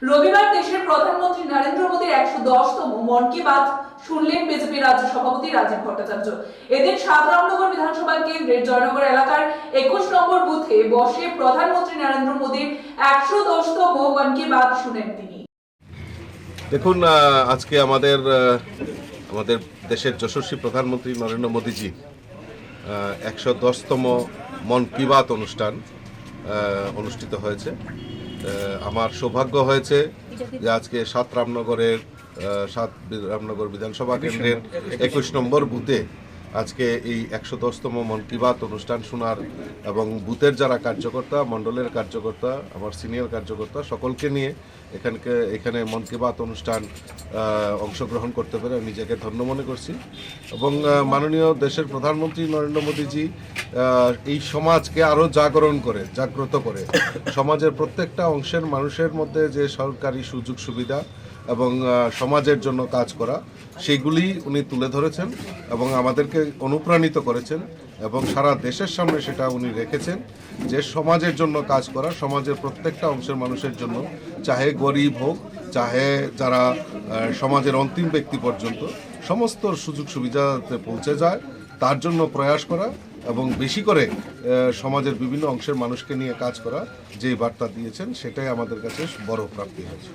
রবিবার দেশের প্রধানমন্ত্রী নরেন্দ্র মোদীর ১১০তম মন কি বাত শুনলেন বিজেপি রাজ্য সভাপতি রাজীব ভট্টাচার্য। এদিন রামনগর বিধানসভা কেন্দ্রের জয়নগর এলাকার ২১ নম্বর বুথে বসে প্রধানমন্ত্রী নরেন্দ্র মোদীর ১১০তম মন কি বাত শুনেন তিনি। দেখুন, আজকে আমাদের দেশের যশস্বী প্রধানমন্ত্রী নরেন্দ্র মোদীজি ১১০তম মন কি বাত অনুষ্ঠান অনুষ্ঠিত হয়েছে। আমার সৌভাগ্য হয়েছে যে আজকে রামনগর বিধানসভা কেন্দ্রের ২১ নম্বর বুথে আজকে এই ১১০তম মন কি বাত অনুষ্ঠান শোনার এবং বুথের যারা কার্যকর্তা, মণ্ডলের কার্যকর্তা, আমার সিনিয়র কার্যকর্তা সকলকে নিয়ে এখানে মন কি বাত অনুষ্ঠান অংশগ্রহণ করতে পেরে নিজেকে ধন্য মনে করছি। এবং মাননীয় দেশের প্রধানমন্ত্রী নরেন্দ্র মোদীজি এই সমাজকে আরও জাগ্রত করে সমাজের প্রত্যেকটা অংশের মানুষের মধ্যে যে সরকারি সুযোগ সুবিধা এবং সমাজের জন্য কাজ করা সেগুলি উনি তুলে ধরেছেন এবং আমাদেরকে অনুপ্রাণিত করেছেন এবং সারা দেশের সামনে সেটা উনি রেখেছেন যে সমাজের জন্য কাজ করা, সমাজের প্রত্যেকটা অংশের মানুষের জন্য, চাহে গরিব হোক, চাহে যারা সমাজের অন্তিম ব্যক্তি পর্যন্ত সমস্ত সুযোগ সুবিধাতে পৌঁছে যায় তার জন্য প্রয়াস করা এবং বেশি করে সমাজের বিভিন্ন অংশের মানুষকে নিয়ে কাজ করা যে বার্তা দিয়েছেন সেটাই আমাদের কাছে বড় প্রাপ্তি হয়েছে।